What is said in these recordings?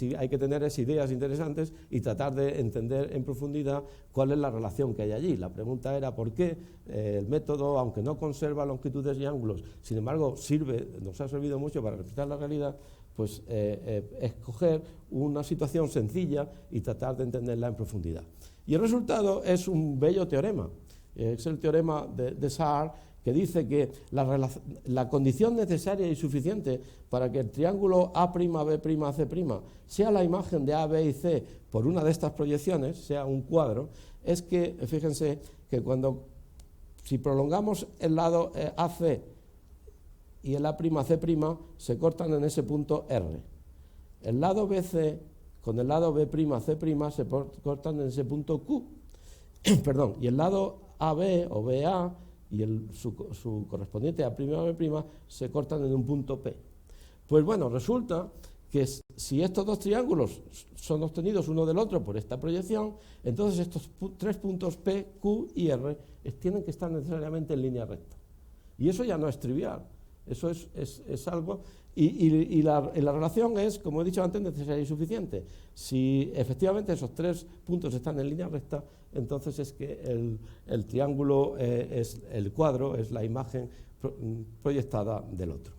sí hay que tener es ideas interesantes y tratar de entender en profundidad cuál es la relación que hay allí. La pregunta era por qué el método, aunque no conserva longitudes y ángulos, sin embargo nos ha servido mucho para representar la realidad, pues escoger una situación sencilla y tratar de entenderla en profundidad. Y el resultado es un bello teorema, es el teorema de Saar, que dice que la condición necesaria y suficiente para que el triángulo A'B', C' sea la imagen de A, B y C por una de estas proyecciones, sea un cuadro, es que, fíjense, que si prolongamos el lado AC y el A'C' se cortan en ese punto R. El lado BC con el lado B'C' se cortan en ese punto Q. Perdón, y el lado AB o BA y su correspondiente A', B' se cortan en un punto P. Pues bueno, resulta que si estos dos triángulos son obtenidos uno del otro por esta proyección, entonces estos tres puntos P, Q y R tienen que estar necesariamente en línea recta. Y eso ya no es trivial, eso es algo... Y la relación es, como he dicho antes, necesaria y suficiente. Si efectivamente esos tres puntos están en línea recta, entonces es que el triángulo, el cuadro, es la imagen proyectada del otro.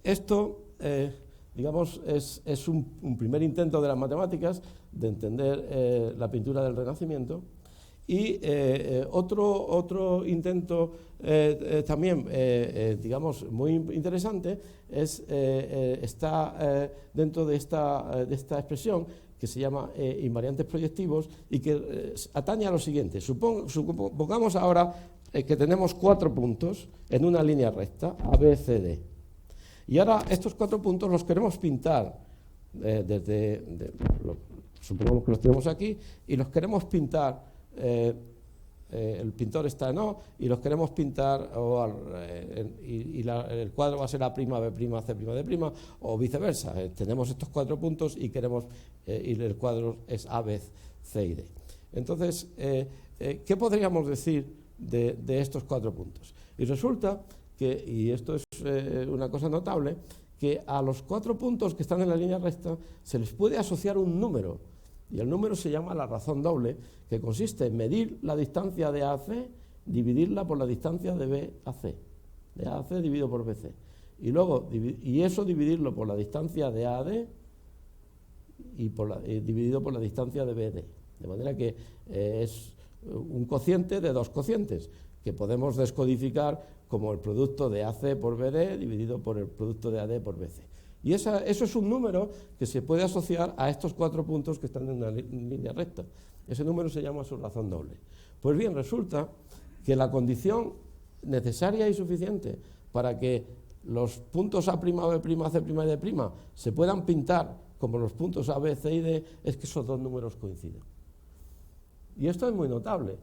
Esto, digamos, es un primer intento de las matemáticas de entender la pintura del Renacimiento. Y otro intento también, digamos, muy interesante está dentro de esta expresión que se llama invariantes proyectivos y que atañe a lo siguiente. Supongamos ahora que tenemos 4 puntos en una línea recta, A, B, C, D. Y ahora estos 4 puntos los queremos pintar supongamos que los tenemos aquí y los queremos pintar. El pintor está en O y los queremos pintar el cuadro va a ser A', B', C', D', o viceversa. Tenemos estos 4 puntos y queremos y el cuadro es A, B, C y D. Entonces, ¿qué podríamos decir de estos 4 puntos? Y resulta que, y esto es una cosa notable, que a los 4 puntos que están en la línea recta se les puede asociar un número. Y el número se llama la razón doble, que consiste en medir la distancia de A a C, dividirla por la distancia de B a C. De A a C dividido por BC. Y eso dividirlo por la distancia de A a D y dividido por la distancia de B a D. De manera que es un cociente de 2 cocientes, que podemos descodificar como el producto de AC por BD dividido por el producto de AD por BC. Y eso es un número que se puede asociar a estos 4 puntos que están en una línea recta. Ese número se llama su razón doble. Pues bien, resulta que la condición necesaria y suficiente para que los puntos A', B', C' y D' se puedan pintar como los puntos A, B, C y D es que esos 2 números coinciden. Y esto es muy notable.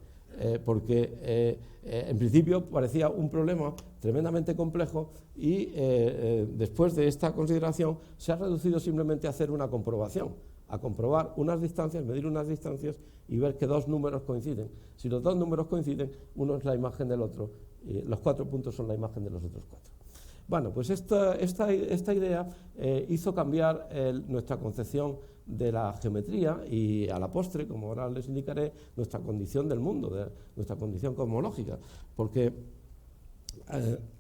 Porque en principio parecía un problema tremendamente complejo y después de esta consideración se ha reducido simplemente a hacer una comprobación, a comprobar unas distancias, medir unas distancias y ver que 2 números coinciden. Si los 2 números coinciden, uno es la imagen del otro y los 4 puntos son la imagen de los otros 4. Bueno, pues esta idea hizo cambiar nuestra concepción de la geometría y a la postre, como ahora les indicaré, nuestra condición del mundo, nuestra condición cosmológica, porque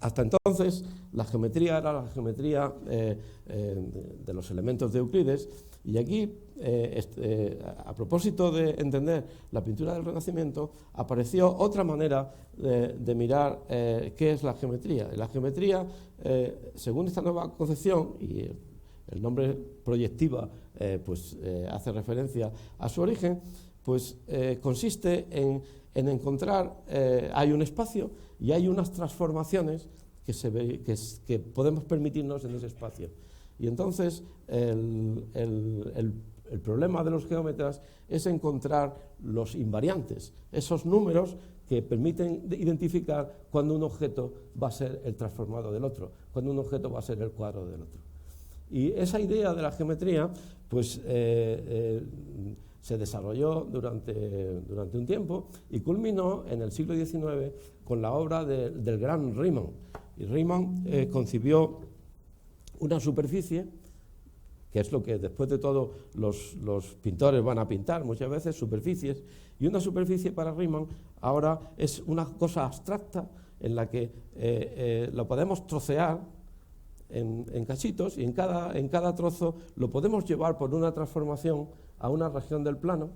hasta entonces la geometría era la geometría de los elementos de Euclides y aquí, a propósito de entender la pintura del Renacimiento, apareció otra manera de mirar qué es la geometría. La geometría, según esta nueva concepción, y el nombre proyectiva hace referencia a su origen, pues consiste en encontrar, hay un espacio y hay unas transformaciones que podemos permitirnos en ese espacio. Y entonces el problema de los geómetras es encontrar los invariantes, esos números que permiten identificar cuando un objeto va a ser el transformado del otro, cuando un objeto va a ser el cuadro del otro. Y esa idea de la geometría pues, se desarrolló durante un tiempo y culminó en el siglo XIX con la obra del gran Riemann. Y Riemann concibió una superficie, que es lo que después de todo los pintores van a pintar muchas veces, superficies, y una superficie para Riemann ahora es una cosa abstracta en la que lo podemos trocear en cachitos, y en cada trozo lo podemos llevar por una transformación a una región del plano,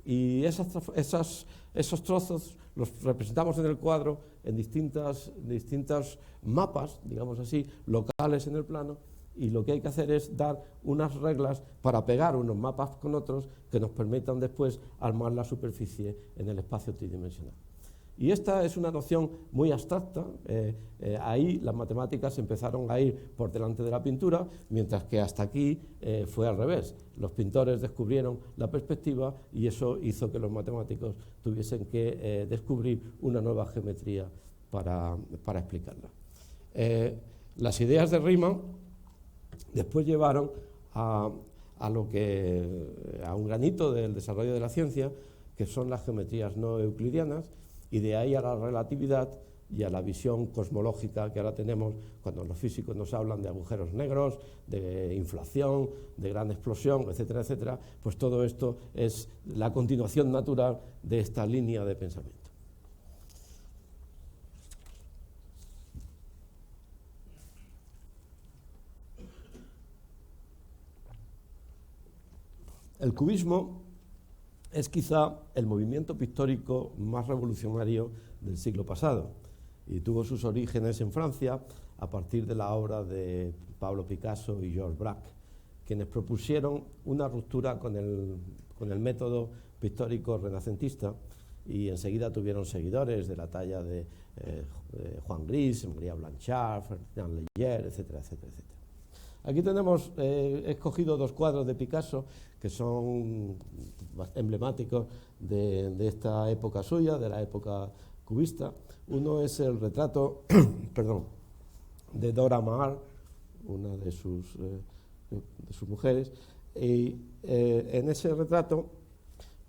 y esos trozos los representamos en el cuadro en distintas mapas, digamos así, locales en el plano, y lo que hay que hacer es dar unas reglas para pegar unos mapas con otros que nos permitan después armar la superficie en el espacio tridimensional. Y esta es una noción muy abstracta. Ahí las matemáticas empezaron a ir por delante de la pintura, mientras que hasta aquí fue al revés. Los pintores descubrieron la perspectiva y eso hizo que los matemáticos tuviesen que descubrir una nueva geometría para explicarla. Las ideas de Riemann después llevaron a un granito del desarrollo de la ciencia, que son las geometrías no euclidianas, y de ahí a la relatividad y a la visión cosmológica que ahora tenemos cuando los físicos nos hablan de agujeros negros, de inflación, de gran explosión, etcétera, etcétera. Pues todo esto es la continuación natural de esta línea de pensamiento. El cubismo es quizá el movimiento pictórico más revolucionario del siglo pasado y tuvo sus orígenes en Francia a partir de la obra de Pablo Picasso y Georges Braque, quienes propusieron una ruptura con el método pictórico renacentista, y enseguida tuvieron seguidores de la talla de Juan Gris, María Blanchard, Ferdinand Leger, etcétera, etcétera, etcétera. Aquí tenemos, he escogido dos cuadros de Picasso que son emblemáticos de esta época suya, de la época cubista. Uno es el retrato de Dora Maar, una de sus mujeres, y en ese retrato,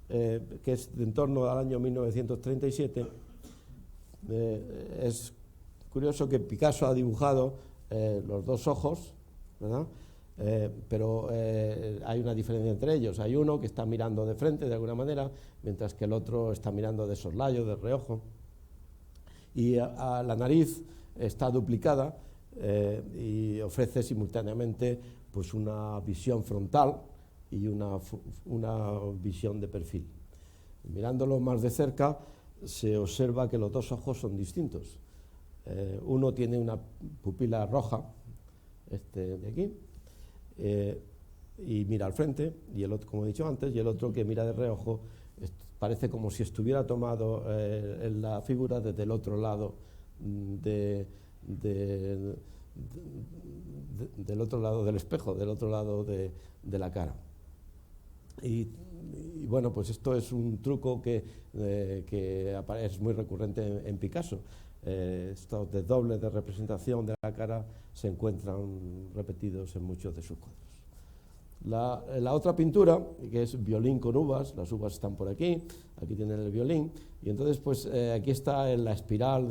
que es de en torno al año 1937, es curioso que Picasso ha dibujado los dos ojos, ¿verdad? Pero hay una diferencia entre ellos. Hay uno que está mirando de frente de alguna manera, mientras que el otro está mirando de soslayo, de reojo, y la nariz está duplicada y ofrece simultáneamente pues una visión frontal y una visión de perfil. Mirándolo más de cerca se observa que los dos ojos son distintos. Uno tiene una pupila roja, este de aquí, y mira al frente, y el otro, como he dicho antes, y el otro, que mira de reojo, parece como si estuviera tomado en la figura desde el otro lado del otro lado del espejo, del otro lado de la cara. Y bueno, pues esto es un truco que es muy recurrente en Picasso. Estos de doble de representación de la cara se encuentran repetidos en muchos de sus cuadros. La otra pintura, que es violín con uvas, las uvas están por aquí tienen el violín, y entonces pues aquí está en la espiral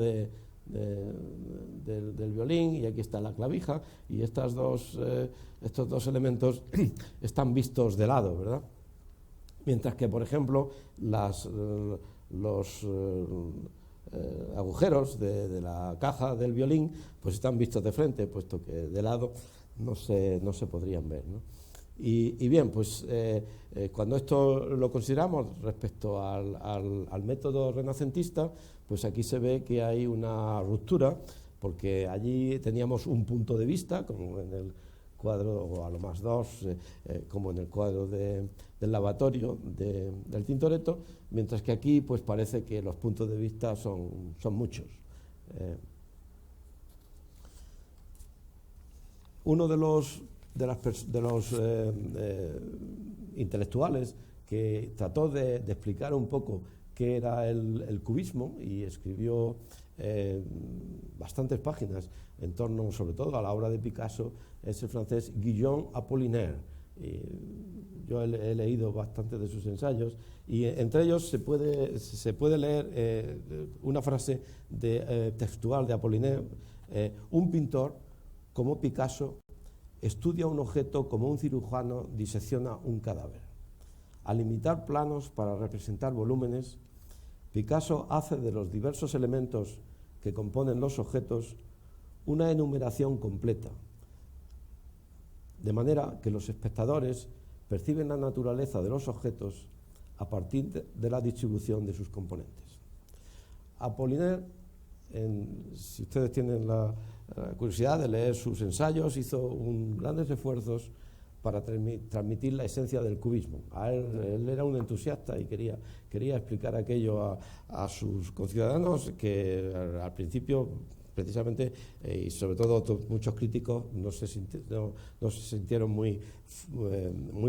del violín, y aquí está la clavija, y estos dos elementos están vistos de lado, ¿verdad? Mientras que, por ejemplo, los agujeros de la caja del violín pues están vistos de frente, puesto que de lado no se podrían ver, ¿no? Y bien, pues cuando esto lo consideramos respecto al método renacentista, pues aquí se ve que hay una ruptura, porque allí teníamos un punto de vista, como en el cuadro, o a lo más dos, como en el cuadro del lavatorio del Tintoretto, mientras que aquí pues parece que los puntos de vista son muchos. Uno de los intelectuales que trató de explicar un poco qué era el cubismo, y escribió bastantes páginas en torno sobre todo a la obra de Picasso, es el francés Guillaume Apollinaire. Yo he leído bastante de sus ensayos, y entre ellos se puede leer una frase textual de Apollinaire: un pintor como Picasso estudia un objeto como un cirujano disecciona un cadáver. Al imitar planos para representar volúmenes, Picasso hace de los diversos elementos que componen los objetos una enumeración completa, de manera que los espectadores perciben la naturaleza de los objetos a partir de la distribución de sus componentes. Apollinaire, si ustedes tienen la curiosidad de leer sus ensayos, hizo grandes esfuerzos para transmitir la esencia del cubismo. Él era un entusiasta y quería explicar aquello a sus conciudadanos que al principio, precisamente, y sobre todo muchos críticos no se sintieron muy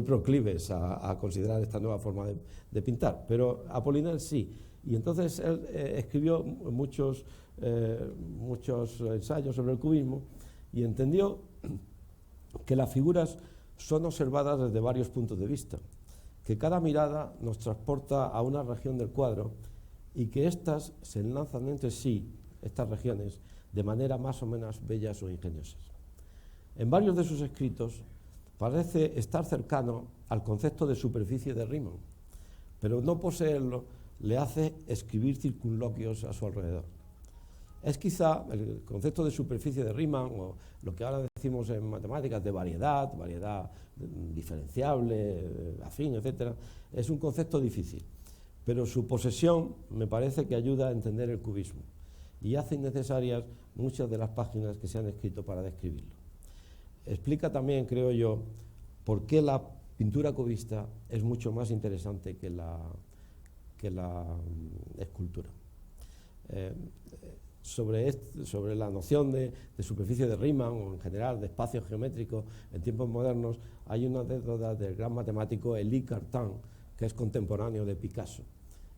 proclives a considerar esta nueva forma de pintar, pero Apollinaire sí. Y entonces él escribió muchos ensayos sobre el cubismo y entendió que las figuras son observadas desde varios puntos de vista, que cada mirada nos transporta a una región del cuadro y que éstas se enlazan entre sí, estas regiones, de manera más o menos bellas o ingeniosas. En varios de sus escritos parece estar cercano al concepto de superficie de Riemann, pero no poseerlo le hace escribir circunloquios a su alrededor. Es quizá el concepto de superficie de Riemann, o lo que ahora decimos en matemáticas de variedad diferenciable, afín, etc., es un concepto difícil, pero su posesión me parece que ayuda a entender el cubismo y hace innecesarias muchas de las páginas que se han escrito para describirlo. Explica también, creo yo, por qué la pintura cubista es mucho más interesante que la escultura. Sobre la noción de superficie de Riemann o en general de espacio geométrico en tiempos modernos, hay una anécdota del gran matemático Élie Cartan, que es contemporáneo de Picasso.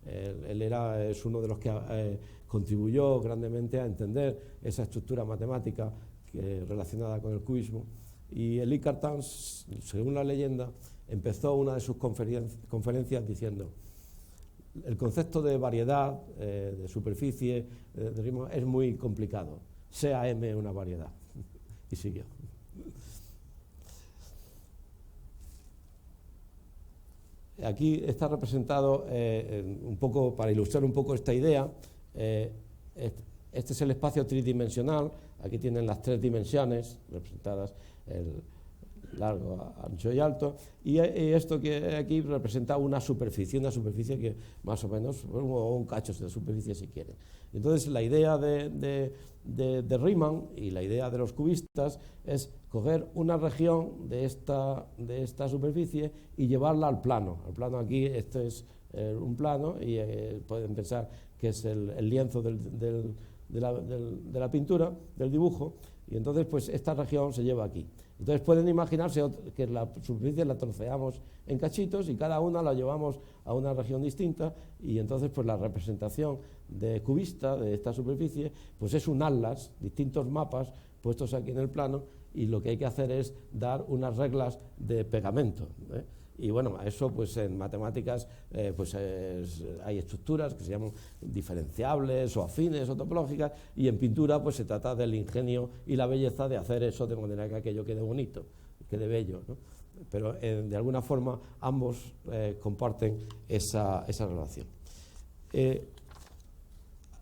Él es uno de los que contribuyó grandemente a entender esa estructura matemática relacionada con el cubismo, y Élie Cartan, según la leyenda, empezó una de sus conferencias diciendo: el concepto de variedad, de superficie, de Riemann, es muy complicado. Sea M una variedad. Y siguió. Aquí está representado, un poco para ilustrar un poco esta idea, este es el espacio tridimensional. Aquí tienen las tres dimensiones representadas, el largo, ancho y alto, y esto que aquí representa una superficie que más o menos, o un cacho de superficie si quieren. Entonces la idea de Riemann y la idea de los cubistas es coger una región de esta superficie y llevarla al plano. Al plano aquí, esto es un plano y pueden pensar que es el lienzo de la pintura, del dibujo, y entonces pues esta región se lleva aquí. Entonces pueden imaginarse que la superficie la troceamos en cachitos y cada una la llevamos a una región distinta, y entonces pues la representación de cubista de esta superficie pues es un atlas, distintos mapas puestos aquí en el plano, y lo que hay que hacer es dar unas reglas de pegamento, ¿eh? Y bueno, eso pues en matemáticas hay estructuras que se llaman diferenciables o afines o topológicas, y en pintura pues se trata del ingenio y la belleza de hacer eso de manera que aquello quede bonito, quede bello, ¿no? Pero de alguna forma ambos comparten esa relación.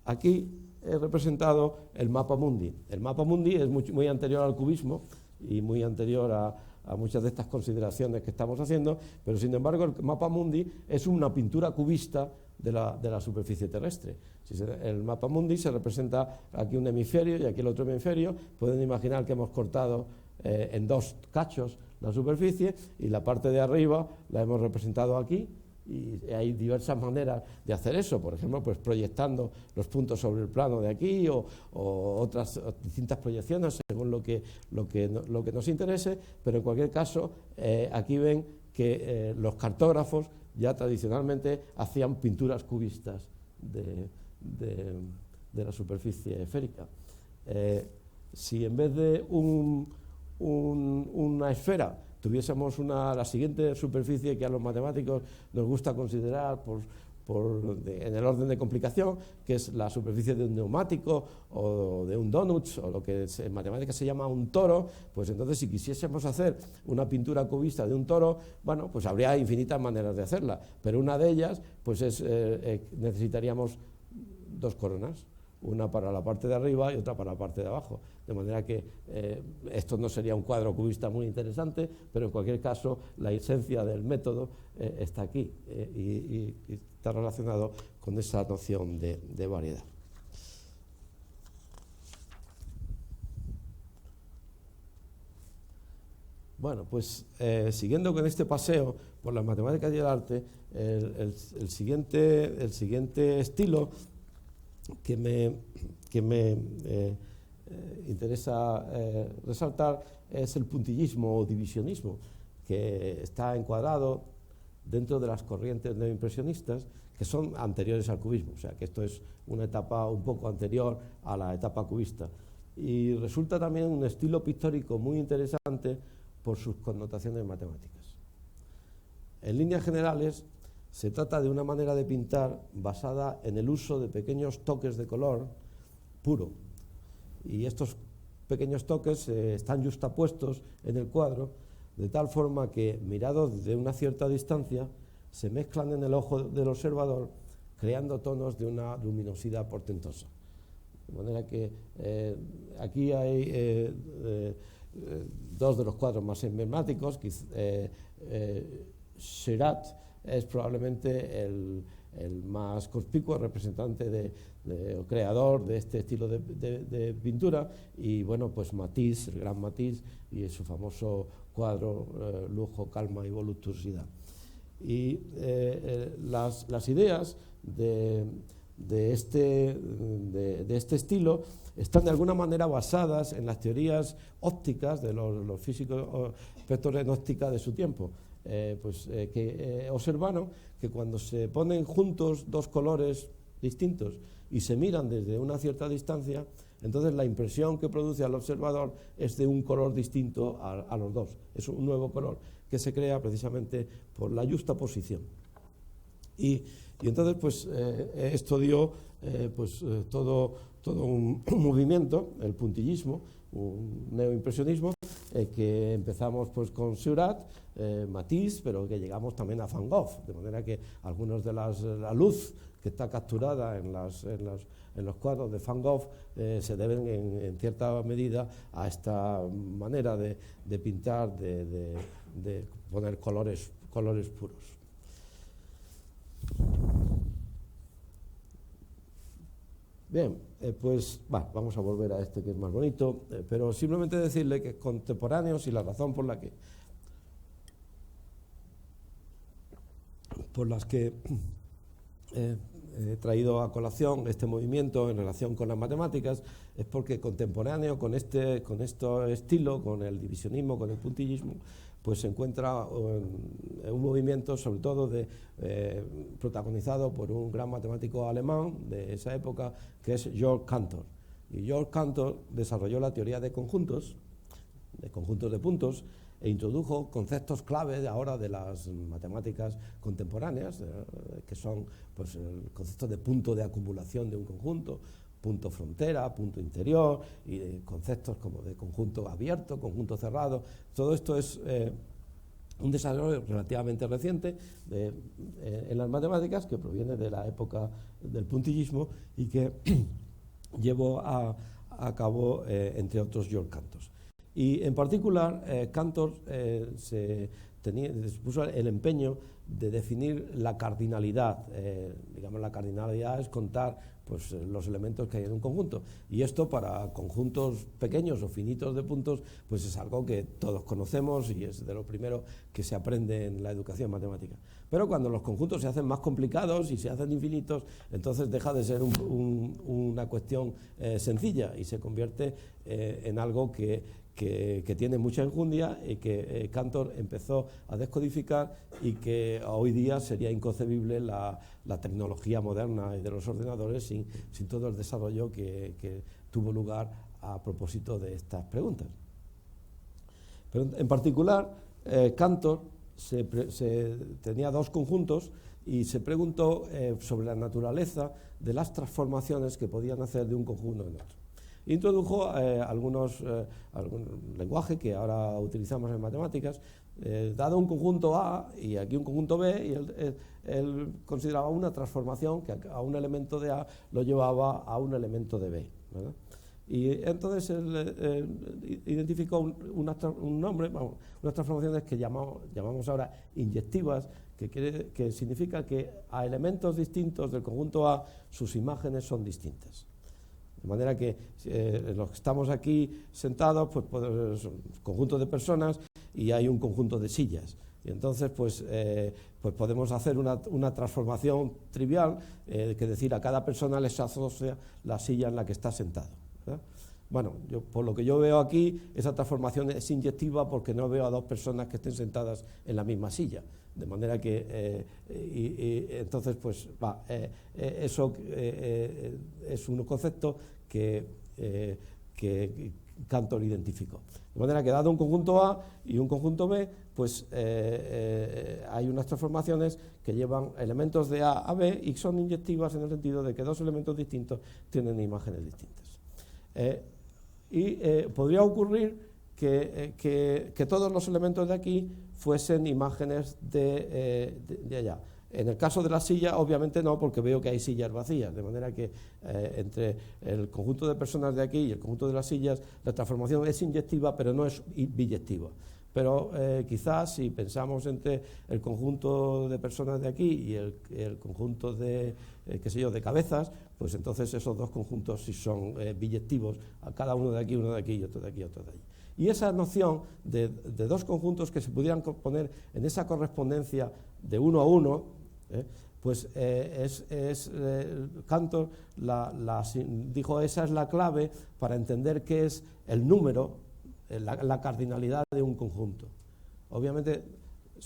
Aquí he representado el mapa mundi. El mapa mundi es muy anterior al cubismo y muy anterior a muchas de estas consideraciones que estamos haciendo, pero sin embargo el mapa mundi es una pintura cubista de la superficie terrestre. El mapa mundi se representa aquí un hemisferio y aquí el otro hemisferio. Pueden imaginar que hemos cortado en dos cachos la superficie, y la parte de arriba la hemos representado aquí, y hay diversas maneras de hacer eso. Por ejemplo, pues proyectando los puntos sobre el plano de aquí, o otras distintas proyecciones según lo que nos interese, pero en cualquier caso aquí ven que los cartógrafos ya tradicionalmente hacían pinturas cubistas de la superficie esférica. Si en vez de una esfera tuviésemos la siguiente superficie que a los matemáticos nos gusta considerar en el orden de complicación, que es la superficie de un neumático o de un donut, o lo que en matemáticas se llama un toro. Pues entonces, si quisiésemos hacer una pintura cubista de un toro, bueno, pues habría infinitas maneras de hacerla, pero una de ellas pues necesitaríamos dos coronas, una para la parte de arriba y otra para la parte de abajo, de manera que esto no sería un cuadro cubista muy interesante, pero en cualquier caso la esencia del método está aquí y está relacionado con esa noción de variedad. Bueno, pues siguiendo con este paseo por las matemáticas y el arte, el siguiente estilo que me interesa resaltar es el puntillismo o divisionismo, que está encuadrado dentro de las corrientes neoimpresionistas que son anteriores al cubismo, o sea que esto es una etapa un poco anterior a la etapa cubista, y resulta también un estilo pictórico muy interesante por sus connotaciones matemáticas. En líneas generales, se trata de una manera de pintar basada en el uso de pequeños toques de color puro, y estos pequeños toques están justapuestos en el cuadro de tal forma que, mirados desde una cierta distancia, se mezclan en el ojo del observador, creando tonos de una luminosidad portentosa. De manera que aquí hay dos de los cuadros más emblemáticos. Seurat es probablemente el más conspicuo representante o creador de este estilo de pintura, y bueno, pues Matisse, el gran Matisse, y su famoso cuadro Lujo, calma y voluptuosidad. Y las ideas de este estilo están de alguna manera basadas en las teorías ópticas de los físicos expertos en óptica de su tiempo, que observaron que cuando se ponen juntos dos colores distintos y se miran desde una cierta distancia, entonces la impresión que produce al observador es de un color distinto a los dos. Es un nuevo color que se crea precisamente por la justaposición. Y entonces pues esto dio todo un movimiento, el puntillismo, un neoimpresionismo, que empezamos pues con Seurat, Matisse, pero que llegamos también a Van Gogh, de manera que algunos de la luz que está capturada en los cuadros de Van Gogh se deben en cierta medida a esta manera de pintar, de poner colores puros. Bien, vamos a volver a este que es más bonito, pero simplemente decirle que contemporáneos, y la razón por las que he traído a colación este movimiento en relación con las matemáticas, es porque contemporáneo con este estilo, con el divisionismo, con el puntillismo, pues se encuentra un movimiento sobre todo protagonizado por un gran matemático alemán de esa época, que es Georg Cantor. Y Georg Cantor desarrolló la teoría de conjuntos de puntos, e introdujo conceptos clave ahora de las matemáticas contemporáneas, que son pues, el concepto de punto de acumulación de un conjunto, punto frontera, punto interior, y conceptos como de conjunto abierto, conjunto cerrado. Todo esto es un desarrollo relativamente reciente en las matemáticas, que proviene de la época del puntillismo y que llevó a cabo, entre otros, Georg Cantor. Y en particular, Cantor se puso el empeño de definir la cardinalidad. Digamos, la cardinalidad es contar pues, los elementos que hay en un conjunto, y esto para conjuntos pequeños o finitos de puntos pues es algo que todos conocemos y es de lo primero que se aprende en la educación matemática. Pero cuando los conjuntos se hacen más complicados y se hacen infinitos, entonces deja de ser una cuestión sencilla y se convierte en algo que tiene mucha enjundia y que Cantor empezó a descodificar, y que hoy día sería inconcebible la tecnología moderna y de los ordenadores sin todo el desarrollo que tuvo lugar a propósito de estas preguntas. Pero en particular, Cantor tenía dos conjuntos y se preguntó sobre la naturaleza de las transformaciones que podían hacer de un conjunto en otro. Introdujo algún lenguaje que ahora utilizamos en matemáticas, dado un conjunto A y aquí un conjunto B, y él consideraba una transformación que a un elemento de A lo llevaba a un elemento de B, ¿verdad? Y entonces él identificó un nombre, unas transformaciones que llamamos ahora inyectivas, que significa que a elementos distintos del conjunto A sus imágenes son distintas. De manera que los que estamos aquí sentados, pues conjuntos de personas y hay un conjunto de sillas. Y entonces pues podemos hacer una transformación trivial, que decir a cada persona les asocia la silla en la que está sentado, ¿verdad? Bueno, por lo que yo veo aquí, esa transformación es inyectiva porque no veo a dos personas que estén sentadas en la misma silla. De manera que, entonces, pues, eso es un concepto que Cantor identificó. De manera que, dado un conjunto A y un conjunto B, pues hay unas transformaciones que llevan elementos de A a B y son inyectivas en el sentido de que dos elementos distintos tienen imágenes distintas. Podría ocurrir que todos los elementos de aquí fuesen imágenes de allá. En el caso de la silla, obviamente no, porque veo que hay sillas vacías, de manera que entre el conjunto de personas de aquí y el conjunto de las sillas, la transformación es inyectiva, pero no es biyectiva. Pero quizás si pensamos entre el conjunto de personas de aquí y el conjunto de, de cabezas, pues entonces esos dos conjuntos sí son biyectivos, a cada uno de aquí y otro de aquí y otro de allí. Y esa noción de dos conjuntos que se pudieran poner en esa correspondencia de 1 a 1, pues Cantor dijo esa es la clave para entender qué es el número, la cardinalidad de un conjunto. Obviamente,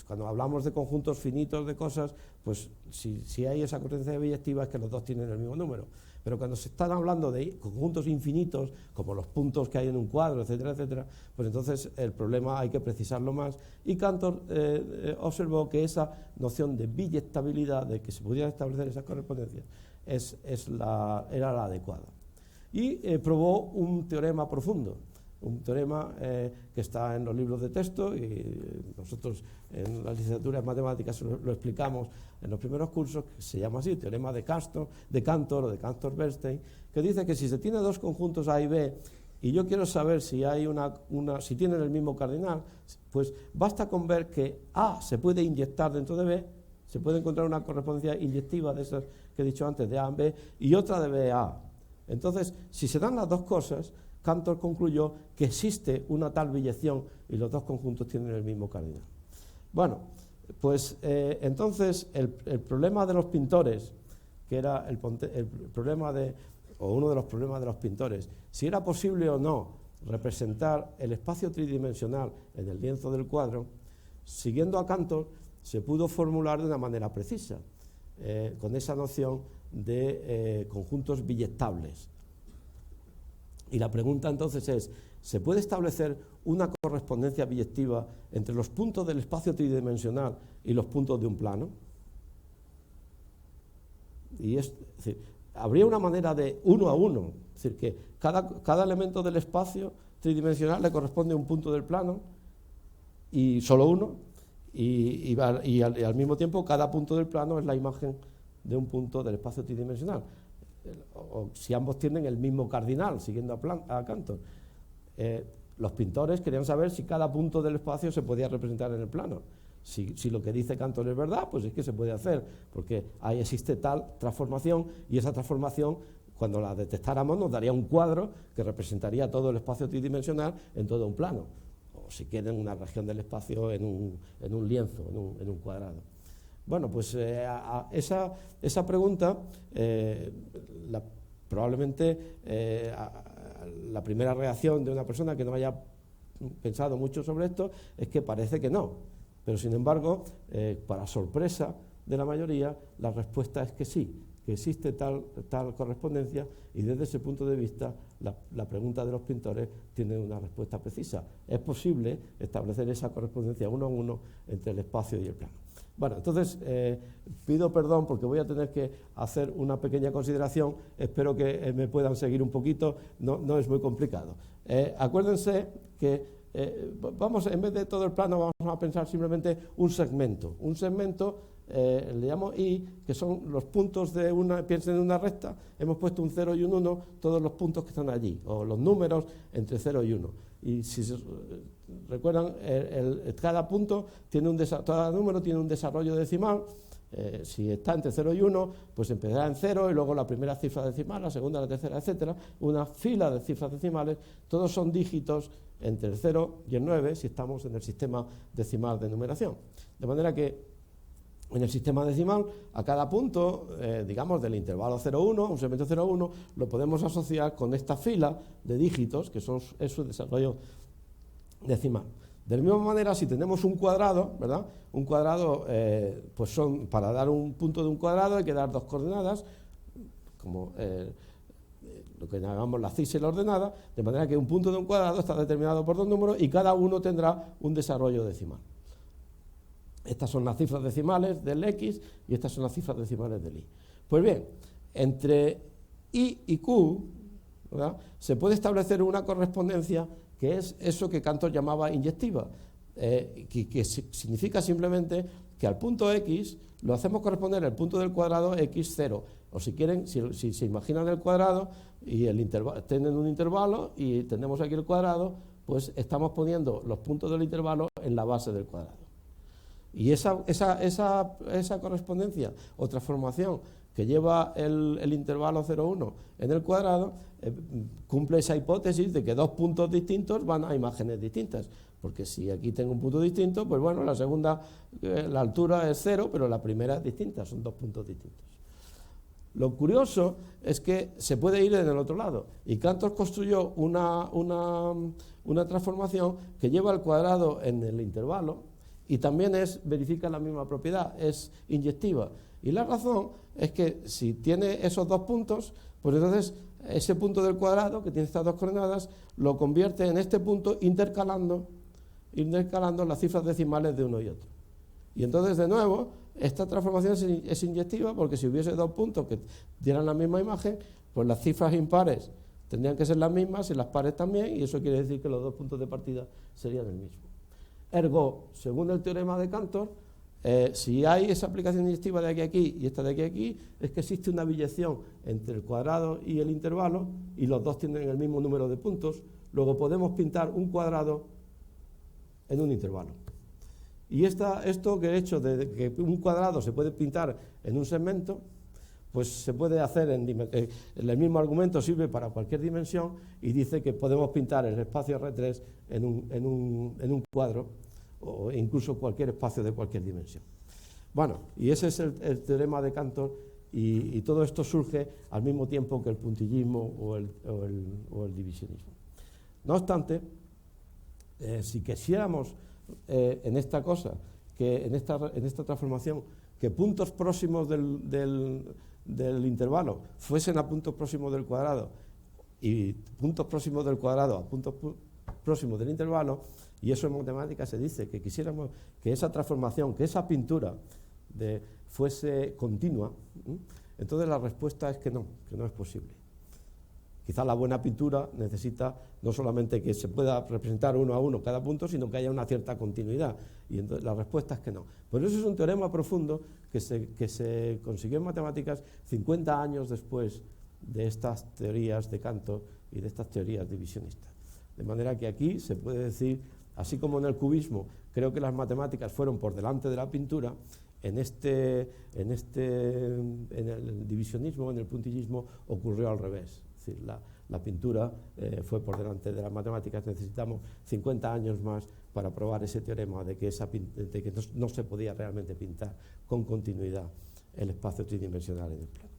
cuando hablamos de conjuntos finitos de cosas, pues si hay esa correspondencia biyectiva es que los dos tienen el mismo número. Pero cuando se están hablando de conjuntos infinitos, como los puntos que hay en un cuadro, etcétera, etcétera, pues entonces el problema hay que precisarlo más. Y Cantor observó que esa noción de biyectabilidad, de que se pudieran establecer esas correspondencias, era la adecuada. Y probó un teorema profundo. Un teorema que está en los libros de texto y nosotros en la licenciatura en matemáticas lo explicamos en los primeros cursos, que se llama así, teorema de Cantor o de Cantor-Bernstein, que dice que si se tiene dos conjuntos A y B y yo quiero saber si hay si tienen el mismo cardinal, pues basta con ver que A se puede inyectar dentro de B, se puede encontrar una correspondencia inyectiva de esas que he dicho antes, de A en B, y otra de B a A. Entonces, si se dan las dos cosas, Cantor concluyó que existe una tal biyección y los dos conjuntos tienen el mismo cardinal. Bueno, pues entonces el problema de los pintores, que era el problema uno de los problemas de los pintores, si era posible o no representar el espacio tridimensional en el lienzo del cuadro, siguiendo a Cantor, se pudo formular de una manera precisa, con esa noción de conjuntos biyectables. Y la pregunta entonces es, ¿se puede establecer una correspondencia biyectiva entre los puntos del espacio tridimensional y los puntos de un plano? Y es decir, habría una manera de 1 a 1, es decir, que cada elemento del espacio tridimensional le corresponde a un punto del plano, y solo uno, y al mismo tiempo cada punto del plano es la imagen de un punto del espacio tridimensional. O si ambos tienen el mismo cardinal, siguiendo a Cantor. Los pintores querían saber si cada punto del espacio se podía representar en el plano. Si lo que dice Cantor es verdad, pues es que se puede hacer, porque ahí existe tal transformación, y esa transformación, cuando la detectáramos, nos daría un cuadro que representaría todo el espacio tridimensional en todo un plano, o si quieren una región del espacio en un lienzo, en un cuadrado. Bueno, pues esa pregunta, probablemente la primera reacción de una persona que no haya pensado mucho sobre esto es que parece que no, pero sin embargo, para sorpresa de la mayoría, la respuesta es que sí, que existe tal correspondencia, y desde ese punto de vista la pregunta de los pintores tiene una respuesta precisa. Es posible establecer esa correspondencia 1 a 1 entre el espacio y el plano. Bueno, entonces pido perdón porque voy a tener que hacer una pequeña consideración, espero que me puedan seguir un poquito, no es muy complicado. Acuérdense que en vez de todo el plano vamos a pensar simplemente un segmento. Un segmento le llamo I, que son los puntos de piensen en una recta, hemos puesto un 0 y un 1, todos los puntos que están allí, o los números entre 0 y 1. Y si recuerdan, cada punto cada número tiene un desarrollo decimal. Si está entre 0 y 1, pues empezará en 0 y luego la primera cifra decimal, la segunda, la tercera, etcétera. Una fila de cifras decimales, todos son dígitos entre el 0 y el 9 si estamos en el sistema decimal de numeración. De manera que en el sistema decimal, a cada punto, digamos, del intervalo 0,1, un segmento 0,1, lo podemos asociar con esta fila de dígitos, que es su desarrollo decimal. De la misma manera, si tenemos un cuadrado, ¿verdad? Un cuadrado, pues para dar un punto de un cuadrado hay que dar dos coordenadas, como lo que llamamos la abscisa y la ordenada, de manera que un punto de un cuadrado está determinado por dos números y cada uno tendrá un desarrollo decimal. Estas son las cifras decimales del X y estas son las cifras decimales del Y. Pues bien, entre I y Q, ¿verdad?, se puede establecer una correspondencia que es eso que Cantor llamaba inyectiva, que significa simplemente que al punto X lo hacemos corresponder al punto del cuadrado X0. O si quieren, si se imaginan el cuadrado y tienen un intervalo y tenemos aquí el cuadrado, pues estamos poniendo los puntos del intervalo en la base del cuadrado. Y esa correspondencia o transformación que lleva el intervalo 0,1 en el cuadrado cumple esa hipótesis de que dos puntos distintos van a imágenes distintas. Porque si aquí tengo un punto distinto, pues bueno, la segunda, la altura es 0, pero la primera es distinta, son dos puntos distintos. Lo curioso es que se puede ir en el otro lado. Y Cantor construyó una transformación que lleva el cuadrado en el intervalo, y también verifica la misma propiedad, es inyectiva. Y la razón es que si tiene esos dos puntos, pues entonces ese punto del cuadrado, que tiene estas dos coordenadas, lo convierte en este punto intercalando las cifras decimales de uno y otro. Y entonces, de nuevo, esta transformación es inyectiva porque si hubiese dos puntos que dieran la misma imagen, pues las cifras impares tendrían que ser las mismas y las pares también, y eso quiere decir que los dos puntos de partida serían el mismo. Ergo, según el teorema de Cantor, si hay esa aplicación inyectiva de aquí a aquí y esta de aquí a aquí, es que existe una biyección entre el cuadrado y el intervalo y los dos tienen el mismo número de puntos. Luego podemos pintar un cuadrado en un intervalo. Y esto que he hecho de que un cuadrado se puede pintar en un segmento, pues se puede hacer el mismo argumento sirve para cualquier dimensión y dice que podemos pintar el espacio R3 en un cuadro o incluso cualquier espacio de cualquier dimensión. Bueno, y ese es el teorema de Cantor y todo esto surge al mismo tiempo que el puntillismo o el divisionismo. No obstante, si quisiéramos en esta cosa, en esta transformación, que puntos próximos del intervalo fuesen a puntos próximos del cuadrado y puntos próximos del cuadrado a puntos próximos del intervalo, y eso en matemáticas se dice que quisiéramos que esa transformación, que esa pintura fuese continua, entonces la respuesta es que no es posible. Quizá la buena pintura necesita no solamente que se pueda representar uno a uno cada punto, sino que haya una cierta continuidad. Y entonces la respuesta es que no. Por eso es un teorema profundo que se consiguió en matemáticas 50 años después de estas teorías de Cantor y de estas teorías divisionistas. De manera que aquí se puede decir, así como en el cubismo, creo que las matemáticas fueron por delante de la pintura, en el divisionismo, en el puntillismo, ocurrió al revés. Es decir, la pintura fue por delante de las matemáticas. Necesitamos 50 años más para probar ese teorema de que no se podía realmente pintar con continuidad el espacio tridimensional en el plano.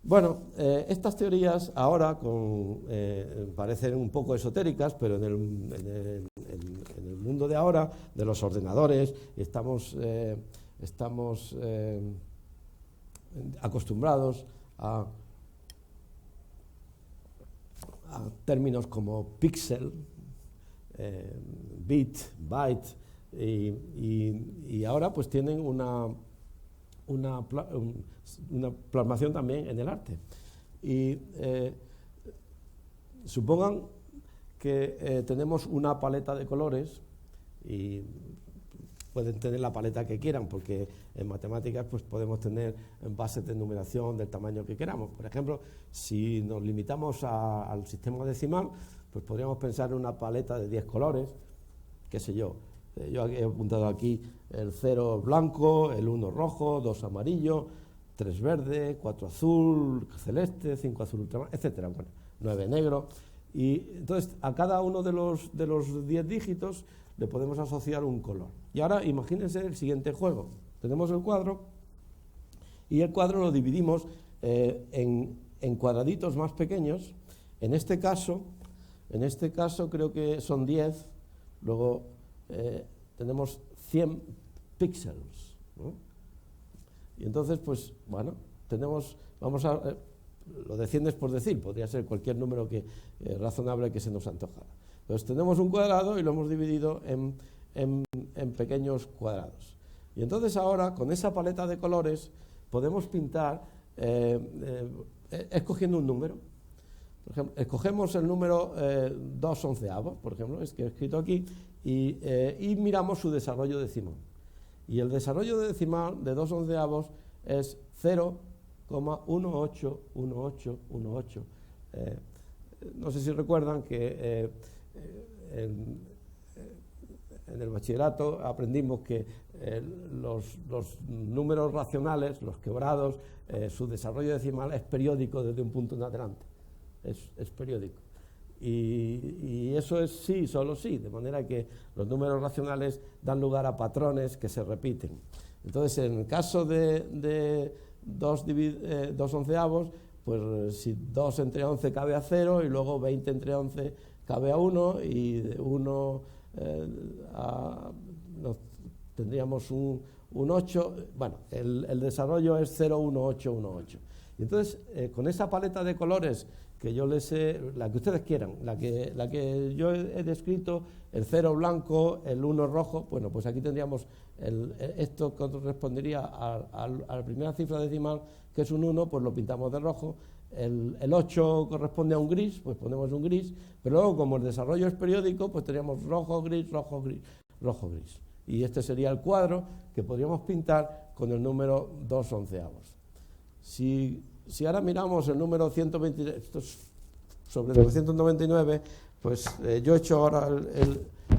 Bueno, estas teorías ahora parecen un poco esotéricas, pero en el mundo de ahora, de los ordenadores, estamos acostumbrados a términos como píxel, bit, byte Y ahora pues tienen una plasmación también en el arte. Y supongan que tenemos una paleta de colores, y pueden tener la paleta que quieran, porque en matemáticas pues podemos tener bases de numeración del tamaño que queramos. Por ejemplo, si nos limitamos al sistema decimal, pues podríamos pensar en una paleta de 10 colores, qué sé yo. Yo he apuntado aquí el 0 blanco, el 1 rojo, 2 amarillo, 3 verde, 4 azul, celeste, 5 azul ultramar, etcétera. Bueno, 9 negro. Y entonces a cada uno de los 10 dígitos le podemos asociar un color. Y ahora imagínense el siguiente juego. Tenemos el cuadro y el cuadro lo dividimos en cuadraditos más pequeños. En este caso creo que son 10, luego tenemos 100 píxeles, ¿no? Y entonces, pues, bueno, lo de 100 es por decir, podría ser cualquier número razonable que se nos antojara. Entonces tenemos un cuadrado y lo hemos dividido en pequeños cuadrados. Y entonces ahora, con esa paleta de colores, podemos pintar escogiendo un número. Por ejemplo, escogemos el número 2/11, por ejemplo, es que he escrito aquí, y miramos su desarrollo decimal. Y el desarrollo decimal de 2/11 es 0,181818. No sé si recuerdan que en el bachillerato aprendimos que los números racionales, los quebrados, su desarrollo decimal es periódico desde un punto en adelante. Es periódico. Y eso es sí, solo sí, de manera que los números racionales dan lugar a patrones que se repiten. Entonces, en el caso de 2/11, pues si 2 entre 11 cabe a 0, y luego 20 entre 11 cabe a 1, y de 1 tendríamos un 8. Bueno, el desarrollo es 0,1818. Y entonces, con esa paleta de colores que yo les la que ustedes quieran, la que yo he descrito, el 0 blanco, el 1 rojo, bueno, pues aquí tendríamos esto correspondería a la primera cifra decimal, que es un 1, pues lo pintamos de rojo. El 8 corresponde a un gris, pues ponemos un gris, pero luego, como el desarrollo es periódico, pues tendríamos rojo, gris, rojo, gris, rojo, gris. Y este sería el cuadro que podríamos pintar con el número 2/11. Si ahora miramos el número 123, esto es sobre 999, pues yo he hecho ahora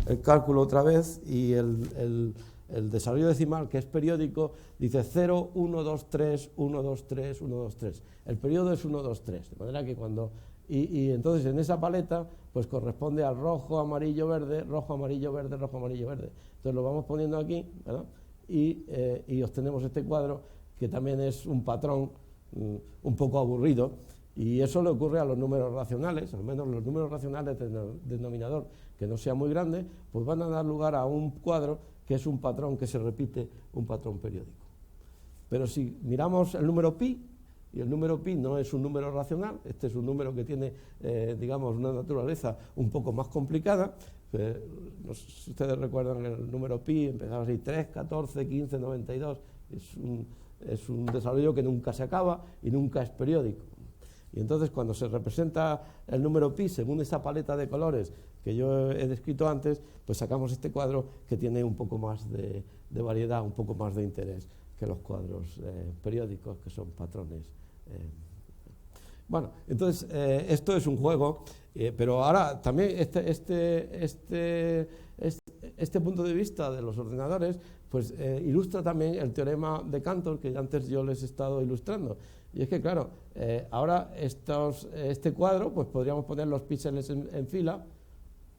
el cálculo otra vez, y el desarrollo decimal, que es periódico, dice 0, 1, 2, 3, 1, 2, 3, 1, 2, 3. El periodo es 1, 2, 3, de manera que cuando... Y entonces en esa paleta pues corresponde al rojo, amarillo, verde, rojo, amarillo, verde, rojo, amarillo, verde. Entonces lo vamos poniendo aquí, ¿verdad? Y obtenemos este cuadro, que también es un patrón un poco aburrido, y eso le ocurre a los números racionales. Al menos los números racionales de denominador que no sea muy grande, pues van a dar lugar a un cuadro que es un patrón que se repite, un patrón periódico. Pero si miramos el número pi, y el número pi no es un número racional, este es un número que tiene, digamos, una naturaleza un poco más complicada. No sé si ustedes recuerdan, el número pi empezaba así: 3, 14, 15, 92, es un desarrollo que nunca se acaba y nunca es periódico. Y entonces, cuando se representa el número pi según esa paleta de colores que yo he descrito antes, pues sacamos este cuadro que tiene un poco más de variedad, un poco más de interés que los cuadros periódicos, que son patrones. Bueno, entonces esto es un juego, pero ahora también este punto de vista de los ordenadores pues ilustra también el teorema de Cantor, que antes yo les he estado ilustrando. Y es que, claro, ahora este cuadro, pues podríamos poner los píxeles en fila,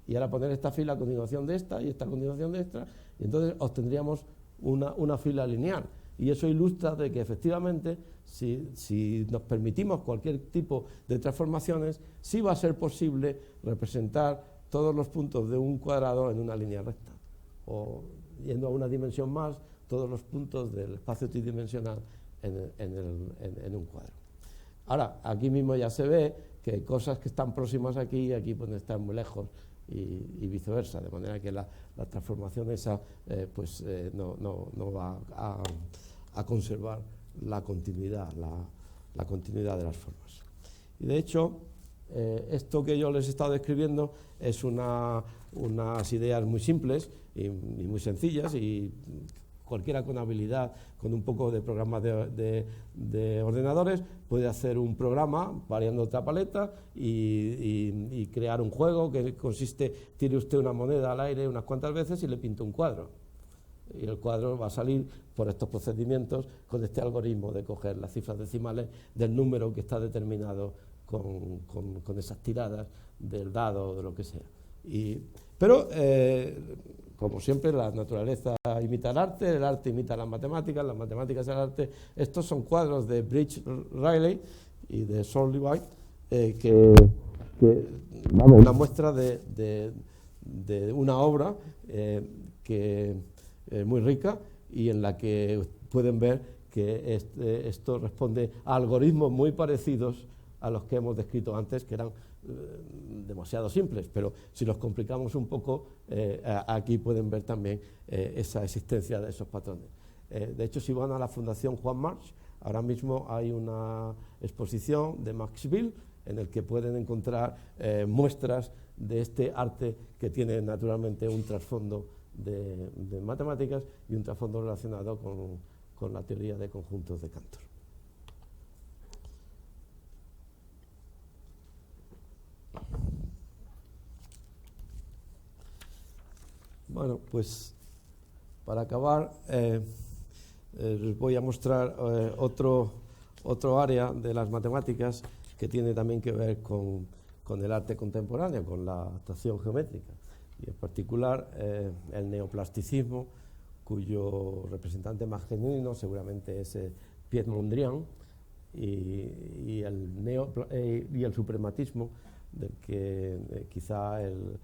y ahora poner esta fila a continuación de esta y esta a continuación de esta, y entonces obtendríamos una fila lineal. Y eso ilustra de que efectivamente, si nos permitimos cualquier tipo de transformaciones, sí va a ser posible representar todos los puntos de un cuadrado en una línea recta, o yendo a una dimensión más, todos los puntos del espacio tridimensional en un cuadro. Ahora, aquí mismo ya se ve que hay cosas que están próximas aquí y aquí pues están muy lejos, y viceversa, de manera que la la transformación esa no va a conservar la continuidad de las formas. Y de hecho, esto que yo les he estado describiendo es unas ideas muy simples y muy sencillas, y cualquiera con habilidad, con un poco de programas de ordenadores, puede hacer un programa variando otra paleta y crear un juego que consiste, tire usted una moneda al aire unas cuantas veces y le pinta un cuadro. Y el cuadro va a salir por estos procedimientos con este algoritmo de coger las cifras decimales del número que está determinado con esas tiradas del dado o de lo que sea. Pero, como siempre, la naturaleza imita el arte imita las matemáticas el arte. Estos son cuadros de Bridge Riley y de Saul Levi, una muestra de una obra que es muy rica y en la que pueden ver que esto responde a algoritmos muy parecidos a los que hemos descrito antes, que eran demasiado simples, pero si los complicamos un poco, aquí pueden ver también esa existencia de esos patrones. De hecho, si van a la Fundación Juan March, ahora mismo hay una exposición de Max Bill en el que pueden encontrar muestras de este arte que tiene naturalmente un trasfondo de matemáticas y un trasfondo relacionado con la teoría de conjuntos de Cantor. Bueno, pues para acabar les voy a mostrar otro área de las matemáticas que tiene también que ver con el arte contemporáneo, con la adaptación geométrica, y en particular el neoplasticismo, cuyo representante más genuino seguramente es Piet Mondrian, y el suprematismo, del que quizá el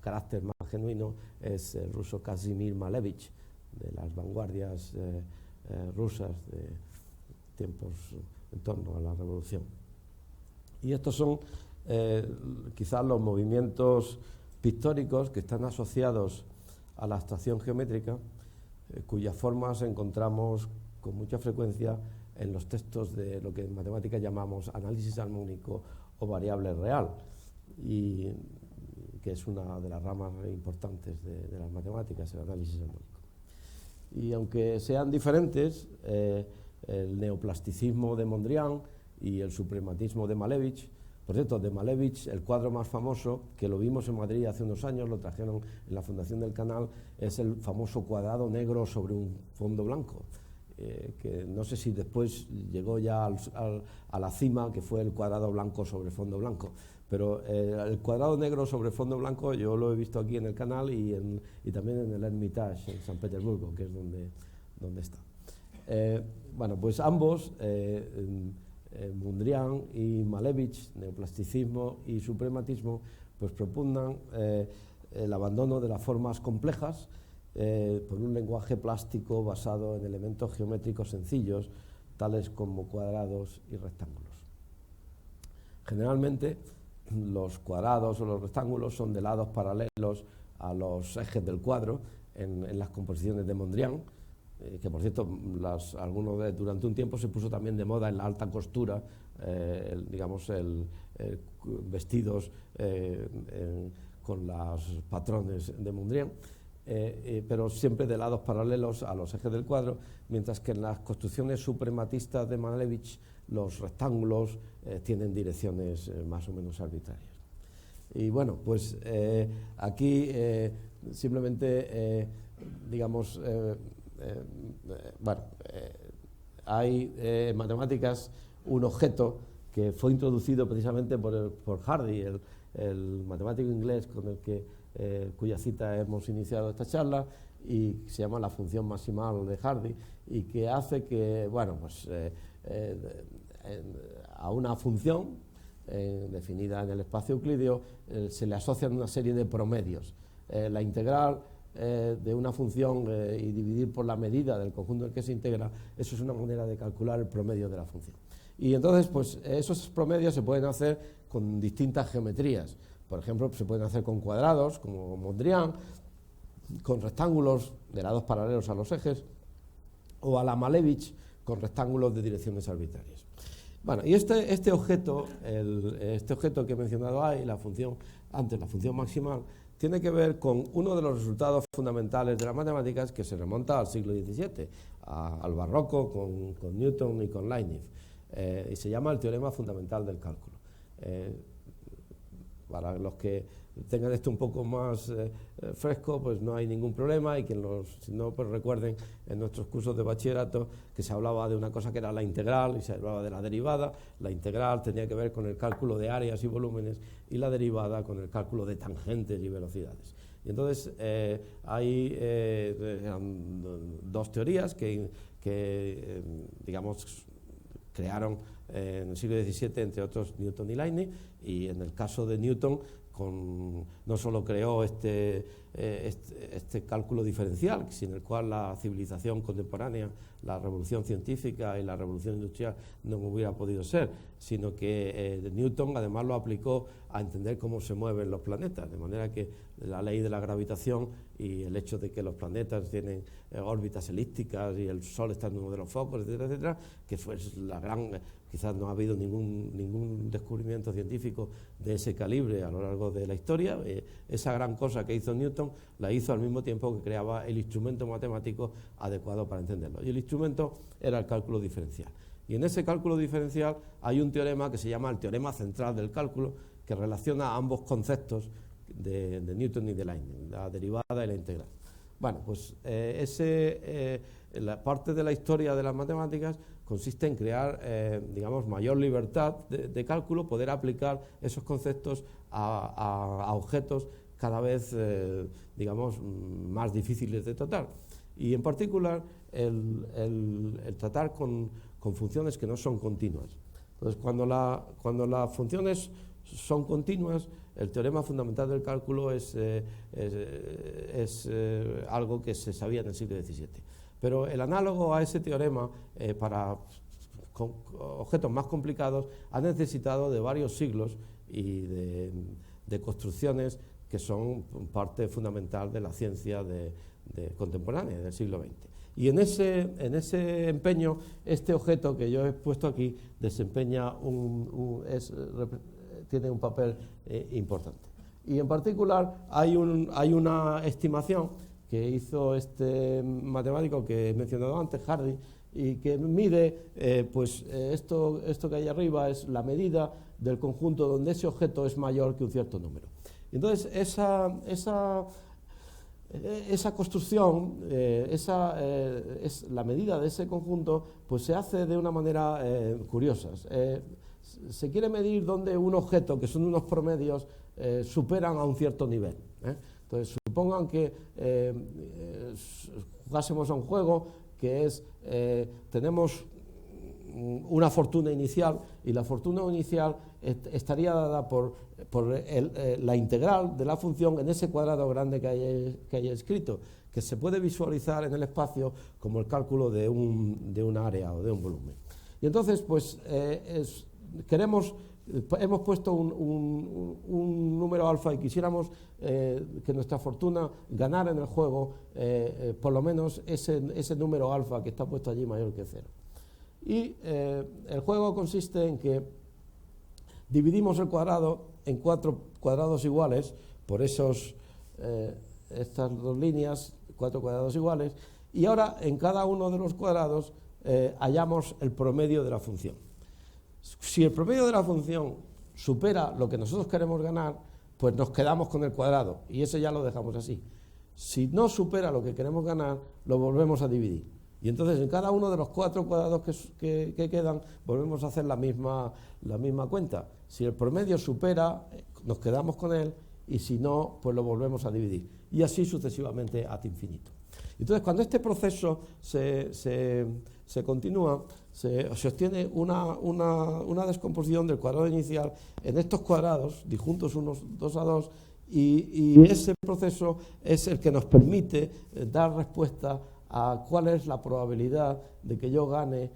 carácter más genuino es el ruso Kazimir Malevich, de las vanguardias rusas de tiempos en torno a la revolución. Y estos son quizás los movimientos pictóricos que están asociados a la abstracción geométrica, cuyas formas encontramos con mucha frecuencia en los textos de lo que en matemáticas llamamos análisis armónico o variable real, y que es una de las ramas importantes de las matemáticas, el análisis armónico. Y aunque sean diferentes, el neoplasticismo de Mondrian y el suprematismo de Malevich, por cierto, de Malevich, el cuadro más famoso, que lo vimos en Madrid hace unos años, lo trajeron en la Fundación del Canal, es el famoso cuadrado negro sobre un fondo blanco, que no sé si después llegó ya a la cima, que fue el cuadrado blanco sobre fondo blanco, pero el cuadrado negro sobre fondo blanco yo lo he visto aquí en el Canal y también en el Hermitage en San Petersburgo, que es donde está. Bueno, pues ambos, Mondrian y Malevich, neoplasticismo y suprematismo, pues propugnan el abandono de las formas complejas por un lenguaje plástico basado en elementos geométricos sencillos, tales como cuadrados y rectángulos. Generalmente, los cuadrados o los rectángulos son de lados paralelos a los ejes del cuadro en las composiciones de Mondrian, que por cierto, durante un tiempo se puso también de moda en la alta costura, vestidos con los patrones de Mondrian, pero siempre de lados paralelos a los ejes del cuadro, mientras que en las construcciones suprematistas de Malevich los rectángulos tienen direcciones más o menos arbitrarias. Y bueno, pues aquí simplemente, hay en matemáticas un objeto que fue introducido precisamente por Hardy, el matemático inglés cuya cita hemos iniciado esta charla, y se llama la función maximal de Hardy, y que hace que, a una función definida en el espacio euclídeo se le asocian una serie de promedios. La integral de una función y dividir por la medida del conjunto en el que se integra, eso es una manera de calcular el promedio de la función. Y entonces, pues esos promedios se pueden hacer con distintas geometrías. Por ejemplo, se pueden hacer con cuadrados, como Mondrian, con rectángulos de lados paralelos a los ejes, o a la Malevich, con rectángulos de direcciones arbitrarias. Bueno, y este objeto que he mencionado ahí, la función maximal, tiene que ver con uno de los resultados fundamentales de las matemáticas que se remonta al siglo XVII, al barroco, con Newton y con Leibniz, y se llama el teorema fundamental del cálculo. Para los que tengan esto un poco más fresco, pues no hay ningún problema, y que si no, pues recuerden en nuestros cursos de bachillerato que se hablaba de una cosa que era la integral y se hablaba de la derivada. La integral tenía que ver con el cálculo de áreas y volúmenes, y la derivada con el cálculo de tangentes y velocidades. Y entonces hay dos teorías que digamos, crearon en el siglo XVII, entre otros, Newton y Leibniz. Y en el caso de Newton, no solo creó este cálculo diferencial, sin el cual la civilización contemporánea, la revolución científica y la revolución industrial no hubiera podido ser, sino que Newton además lo aplicó a entender cómo se mueven los planetas, de manera que la ley de la gravitación y el hecho de que los planetas tienen órbitas elípticas y el Sol está en uno de los focos, etcétera, etcétera, que fue la gran... Quizás no ha habido ningún descubrimiento científico de ese calibre a lo largo de la historia. Esa gran cosa que hizo Newton la hizo al mismo tiempo que creaba el instrumento matemático adecuado para entenderlo. Y el instrumento era el cálculo diferencial. Y en ese cálculo diferencial hay un teorema que se llama el teorema central del cálculo, que relaciona ambos conceptos de Newton y de Leibniz, la derivada y la integral. Bueno, pues la parte de la historia de las matemáticas consiste en crear, digamos, mayor libertad de cálculo, poder aplicar esos conceptos a objetos cada vez, digamos, más difíciles de tratar. Y en particular, el tratar con funciones que no son continuas. Entonces, cuando las funciones son continuas, el teorema fundamental del cálculo es algo que se sabía en el siglo XVII. Pero el análogo a ese teorema para objetos más complicados ha necesitado de varios siglos y de construcciones que son parte fundamental de la ciencia contemporánea del siglo XX. Y en ese empeño, este objeto que yo he puesto aquí desempeña tiene un papel importante. Y en particular hay una estimación que hizo este matemático que he mencionado antes, Hardy, y que mide, esto que hay arriba es la medida del conjunto donde ese objeto es mayor que un cierto número. Entonces, esa construcción, es la medida de ese conjunto, pues se hace de una manera curiosa. Se quiere medir donde un objeto, que son unos promedios, superan a un cierto nivel. Entonces, supongan que jugásemos a un juego que es, tenemos una fortuna inicial, y la fortuna inicial estaría dada por la integral de la función en ese cuadrado grande que haya escrito, que se puede visualizar en el espacio como el cálculo de un área o de un volumen. Y entonces, pues, hemos puesto un número alfa y quisiéramos que nuestra fortuna ganara en el juego por lo menos ese número alfa que está puesto allí mayor que 0. Y el juego consiste en que dividimos el cuadrado en 4 cuadrados iguales, por estas dos líneas, 4 cuadrados iguales, y ahora en cada uno de los cuadrados hallamos el promedio de la función. Si el promedio de la función supera lo que nosotros queremos ganar, pues nos quedamos con el cuadrado y ese ya lo dejamos así. Si no supera lo que queremos ganar, lo volvemos a dividir. Y entonces en cada uno de los 4 cuadrados que quedan, volvemos a hacer la misma cuenta. Si el promedio supera, nos quedamos con él, y si no, pues lo volvemos a dividir. Y así sucesivamente ad infinito. Entonces, cuando este proceso se continúa, se obtiene una descomposición del cuadrado inicial en estos cuadrados, disjuntos unos 2 a 2, y ese proceso es el que nos permite dar respuesta a cuál es la probabilidad de que yo gane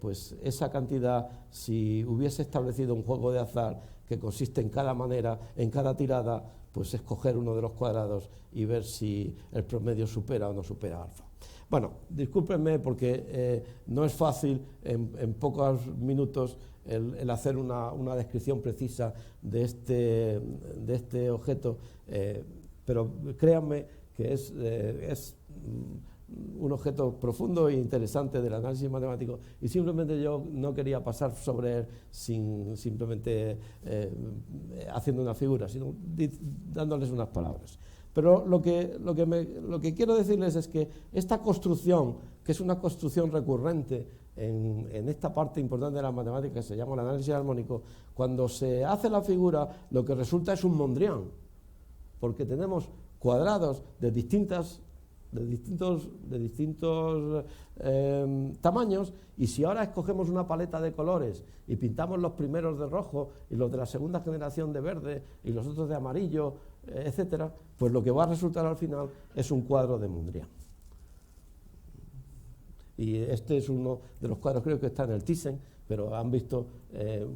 pues esa cantidad si hubiese establecido un juego de azar que consiste en cada manera, en cada tirada, pues escoger uno de los cuadrados y ver si el promedio supera o no supera alfa. Bueno, discúlpenme porque no es fácil en pocos minutos el hacer una descripción precisa de este objeto, pero créanme que es un objeto profundo e interesante del análisis matemático, y simplemente yo no quería pasar sobre él simplemente haciendo una figura, sino dándoles unas palabras. Pero lo que quiero decirles es que esta construcción, que es una construcción recurrente en esta parte importante de la matemática que se llama el análisis armónico, cuando se hace la figura lo que resulta es un Mondrian, porque tenemos cuadrados de distintos tamaños, y si ahora escogemos una paleta de colores y pintamos los primeros de rojo y los de la segunda generación de verde y los otros de amarillo, etcétera, pues lo que va a resultar al final es un cuadro de Mondrian. Y este es uno de los cuadros, creo que está en el Thyssen, pero han visto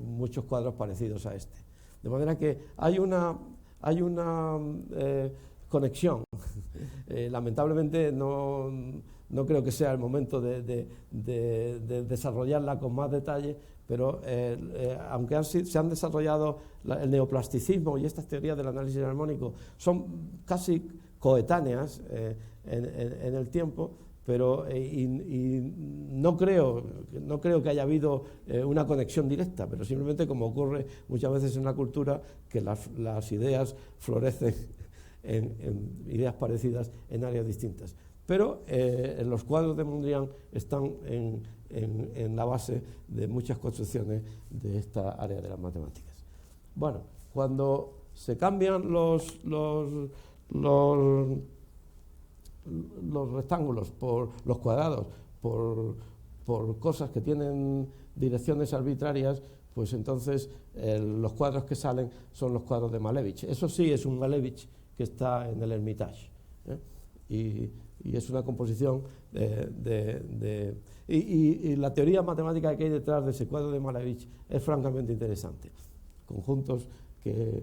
muchos cuadros parecidos a este. De manera que hay una conexión. Lamentablemente no creo que sea el momento de desarrollarla con más detalle, pero aunque se han desarrollado el neoplasticismo y estas teorías del análisis armónico son casi coetáneas en el tiempo, pero no creo que haya habido una conexión directa, pero simplemente, como ocurre muchas veces en la cultura, que las ideas florecen en ideas parecidas en áreas distintas. Pero los cuadros de Mondrian están en la base de muchas construcciones de esta área de las matemáticas. Bueno, cuando se cambian los rectángulos por los cuadrados, por cosas que tienen direcciones arbitrarias, pues entonces los cuadros que salen son los cuadros de Malevich. Eso sí es un Malevich que está en el Hermitage, y es una composición y la teoría matemática que hay detrás de ese cuadro de Malevich es francamente interesante. Conjuntos que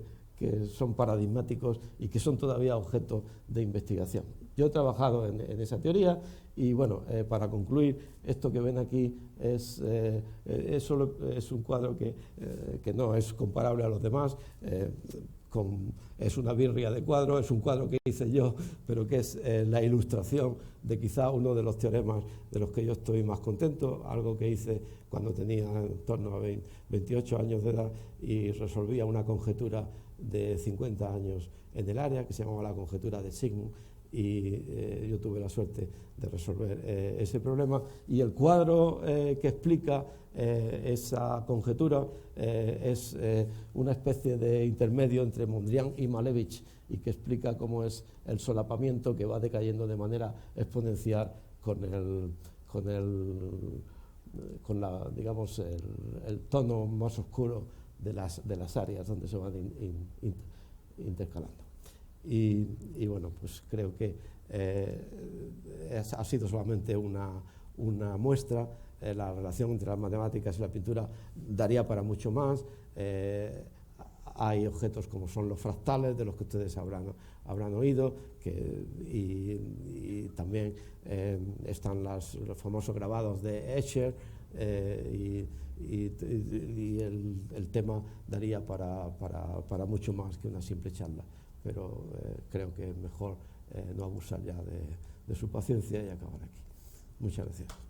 son paradigmáticos y que son todavía objeto de investigación. Yo he trabajado en esa teoría y, bueno, para concluir, esto que ven aquí es un cuadro que no es comparable a los demás. Es una birria de cuadro, es un cuadro que hice yo, pero que es la ilustración de quizá uno de los teoremas de los que yo estoy más contento, algo que hice cuando tenía en torno a 28 años de edad y resolvía una conjetura de 50 años en el área, que se llamaba la conjetura de Sigmund, y yo tuve la suerte de resolver ese problema, y el cuadro que explica esa conjetura es una especie de intermedio entre Mondrian y Malevich, y que explica cómo es el solapamiento que va decayendo de manera exponencial digamos, el tono más oscuro de las áreas donde se van intercalando. Y bueno, pues creo que ha sido solamente una muestra. La relación entre las matemáticas y la pintura daría para mucho más. Hay objetos como son los fractales, de los que ustedes habrán oído, y también están los famosos grabados de Escher, y el tema daría para mucho más que una simple charla, pero creo que es mejor no abusar ya de su paciencia y acabar aquí. Muchas gracias.